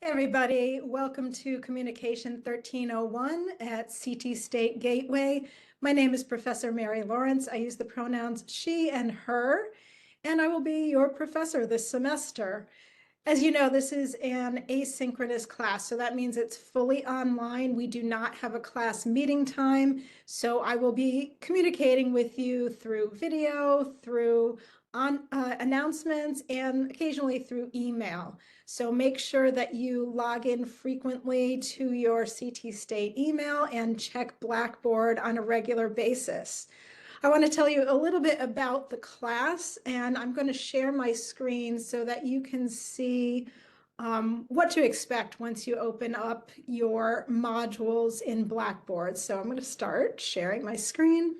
Everybody, welcome to Communication 1301 at CT State Gateway. My name is Professor Mary Lawrence. I use the pronouns she and her, and I will be your professor this semester. As you know, this is an asynchronous class, so that means it's fully online. We do not have a class meeting time, so I will be communicating with you through video, through announcements, and occasionally through email. So make sure that you log in frequently to your CT State email and check Blackboard on a regular basis. I want to tell you a little bit about the class, and I'm going to share my screen so that you can see what to expect once you open up your modules in Blackboard. So I'm going to start sharing my screen.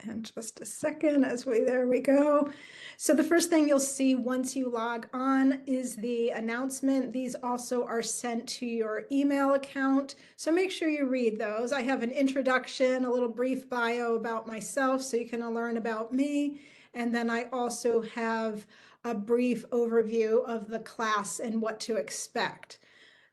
And just a second there we go. So the first thing you'll see once you log on is the announcement. These also are sent to your email account. So make sure you read those. I have an introduction, a little brief bio about myself so you can learn about me. And then I also have a brief overview of the class and what to expect.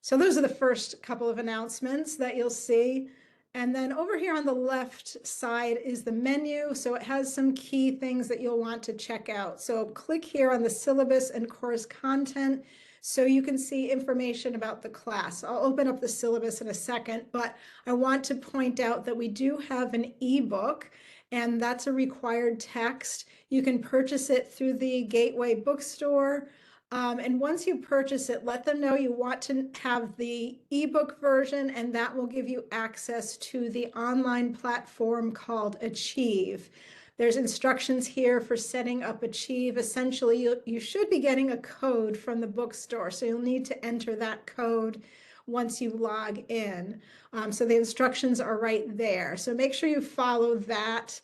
So those are the first couple of announcements that you'll see. And then over here on the left side is the menu. So it has some key things that you'll want to check out. So click here on the syllabus and course content so you can see information about the class. I'll open up the syllabus in a second, but I want to point out that we do have an ebook, and that's a required text. You can purchase it through the Gateway bookstore. And once you purchase it, let them know you want to have the ebook version, and that will give you access to the online platform called Achieve. There's instructions here for setting up Achieve. Essentially, you should be getting a code from the bookstore, so you'll need to enter that code once you log in. So the instructions are right there. So make sure you follow that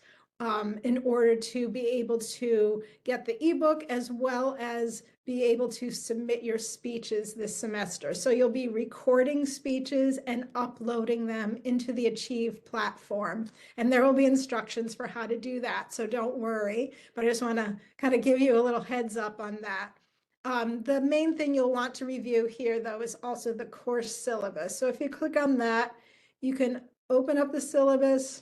in order to be able to get the ebook as well as be able to submit your speeches this semester. So you'll be recording speeches and uploading them into the Achieve platform. And there will be instructions for how to do that. So don't worry, but I just want to kind of give you a little heads up on that. The main thing you'll want to review here, though, is also the course syllabus. So if you click on that, you can open up the syllabus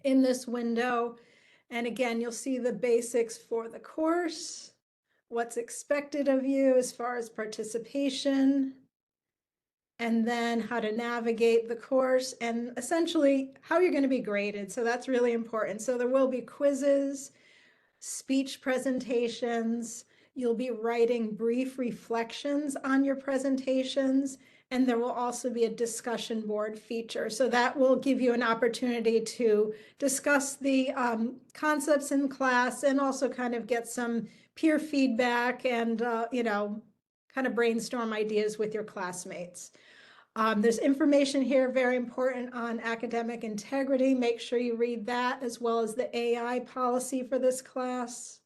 in this window. And again, you'll see the basics for the course, what's expected of you as far as participation, and then how to navigate the course and essentially how you're going to be graded. So that's really important. So there will be quizzes, speech presentations. You'll be writing brief reflections on your presentations, and there will also be a discussion board feature. So that will give you an opportunity to discuss the concepts in class and also kind of get some peer feedback and, kind of brainstorm ideas with your classmates. There's information here, very important, on academic integrity. Make sure you read that, as well as the AI policy for this class.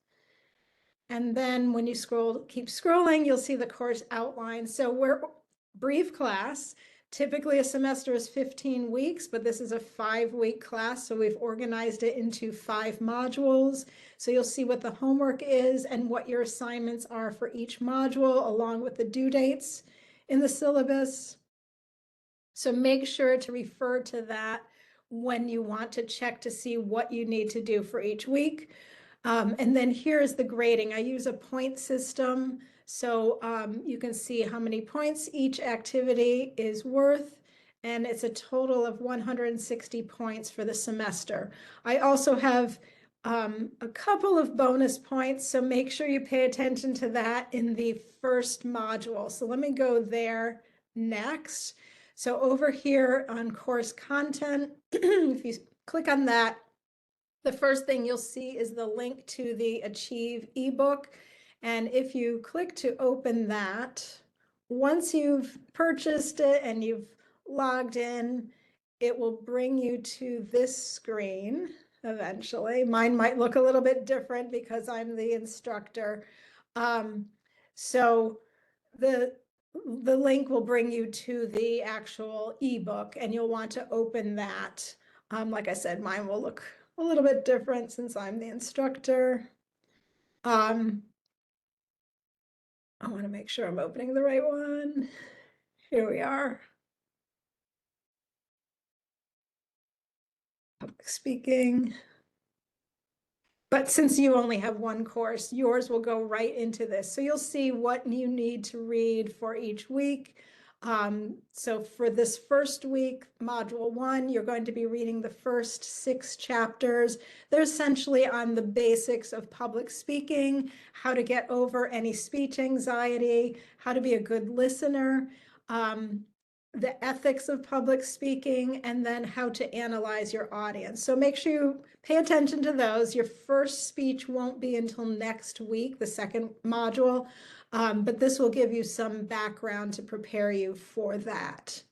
And then when you keep scrolling, you'll see the course outline. So we're brief class. Typically a semester is 15 weeks, but this is a 5-week class. So we've organized it into 5 modules. So you'll see what the homework is and what your assignments are for each module, along with the due dates in the syllabus. So make sure to refer to that when you want to check to see what you need to do for each week. And then here is the grading. I use a point system, so you can see how many points each activity is worth, and it's a total of 160 points for the semester. I also have a couple of bonus points, so make sure you pay attention to that in the first module. So let me go there next. So over here on course content, if you click on that, the first thing you'll see is the link to the Achieve ebook. And if you click to open that, once you've purchased it and you've logged in, it will bring you to this screen eventually. Mine might look a little bit different because I'm the instructor. So the link will bring you to the actual ebook, and you'll want to open that. Like I said, mine will look a little bit different since I'm the instructor. I want to make sure I'm opening the right one. Here we are. Public speaking. But since you only have one course, yours will go right into this. So you'll see what you need to read for each week. So for this first week, module 1, you're going to be reading the first 6 chapters. They're essentially on the basics of public speaking, how to get over any speech anxiety, how to be a good listener, the ethics of public speaking, and then how to analyze your audience. So make sure you pay attention to those. Your first speech won't be until next week, the second module, but this will give you some background to prepare you for that.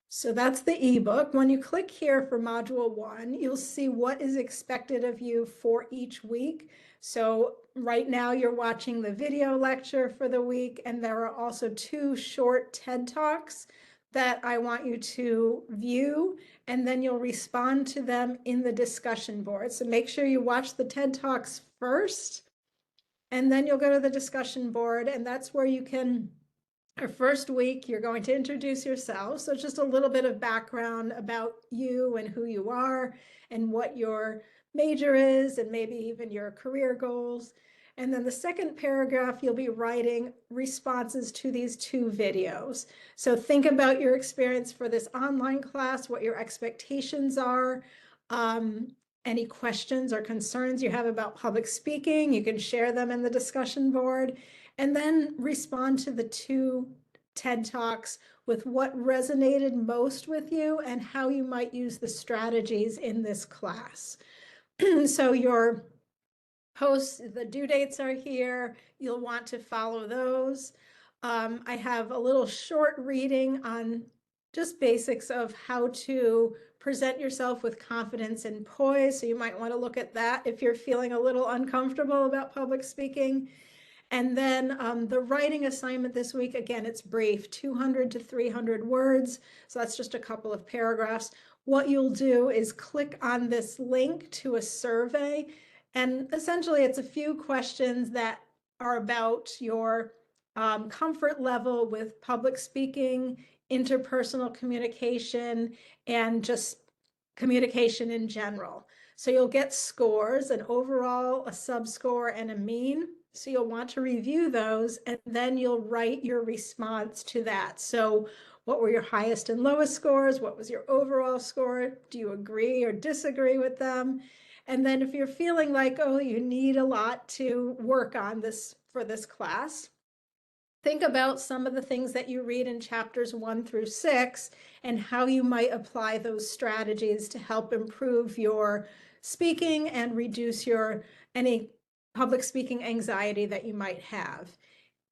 So that's the ebook. When you click here for module 1, you'll see what is expected of you for each week. So right now you're watching the video lecture for the week, and there are also 2 short TED Talks that I want you to view, and then you'll respond to them in the discussion board. So make sure you watch the TED Talks first, and then you'll go to the discussion board, and that's where you can. Our first week, you're going to introduce yourself. So just a little bit of background about you and who you are and what your major is and maybe even your career goals. And then the second paragraph, you'll be writing responses to these 2 videos. So think about your experience for this online class, what your expectations are, any questions or concerns you have about public speaking, you can share them in the discussion board, and then respond to the 2 TED Talks with what resonated most with you and how you might use the strategies in this class. So your posts, the due dates are here. You'll want to follow those. I have a little short reading on just basics of how to present yourself with confidence and poise. So you might want to look at that if you're feeling a little uncomfortable about public speaking. And then the writing assignment this week, again, it's brief, 200 to 300 words. So that's just a couple of paragraphs. What you'll do is click on this link to a survey. And essentially, it's a few questions that are about your comfort level with public speaking, interpersonal communication, and just communication in general. So you'll get scores, an overall, a subscore, and a mean. So you'll want to review those, and then you'll write your response to that. So what were your highest and lowest scores? What was your overall score? Do you agree or disagree with them? And then if you're feeling like, oh, you need a lot to work on this for this class, think about some of the things that you read in chapters 1 through 6 and how you might apply those strategies to help improve your speaking and reduce any public speaking anxiety that you might have.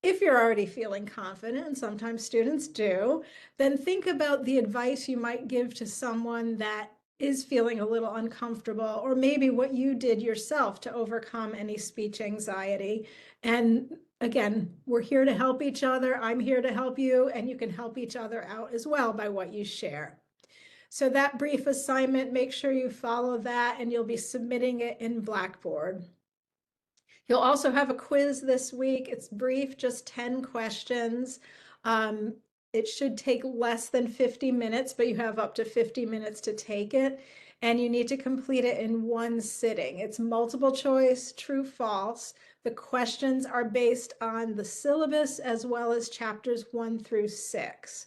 If you're already feeling confident, and sometimes students do, then think about the advice you might give to someone that is feeling a little uncomfortable, or maybe what you did yourself to overcome any speech anxiety. And again, we're here to help each other. I'm here to help you, and you can help each other out as well by what you share. So that brief assignment, make sure you follow that, and you'll be submitting it in Blackboard. You'll also have a quiz this week. It's brief, just 10 questions. It should take less than 50 minutes, but you have up to 50 minutes to take it. And you need to complete it in one sitting. It's multiple choice, true, false. The questions are based on the syllabus as well as chapters 1 through 6.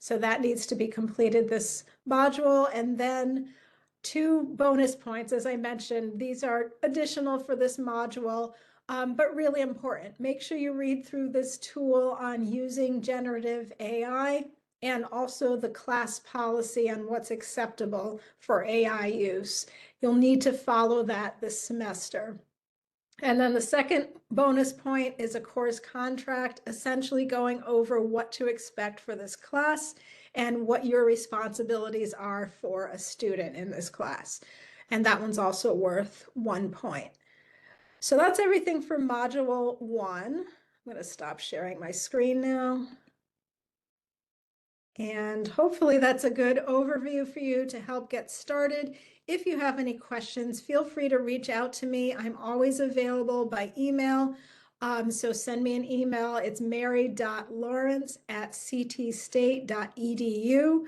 So that needs to be completed this module. And then 2 bonus points, as I mentioned, these are additional for this module, but really important. Make sure you read through this tool on using generative AI and also the class policy on what's acceptable for AI use. You'll need to follow that this semester. And then the second bonus point is a course contract, essentially going over what to expect for this class and what your responsibilities are for a student in this class. And that one's also worth 1 point. So that's everything for module 1. I'm going to stop sharing my screen now. And hopefully that's a good overview for you to help get started. If you have any questions, feel free to reach out to me. I'm always available by email So send me an email. It's mary.lawrence@ctstate.edu.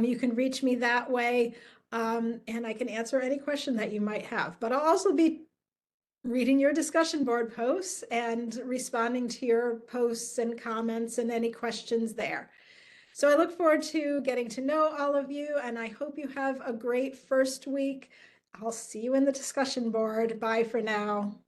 You can reach me that way, and I can answer any question that you might have. But I'll also be reading your discussion board posts and responding to your posts and comments and any questions there. So I look forward to getting to know all of you, and I hope you have a great first week. I'll see you in the discussion board. Bye for now.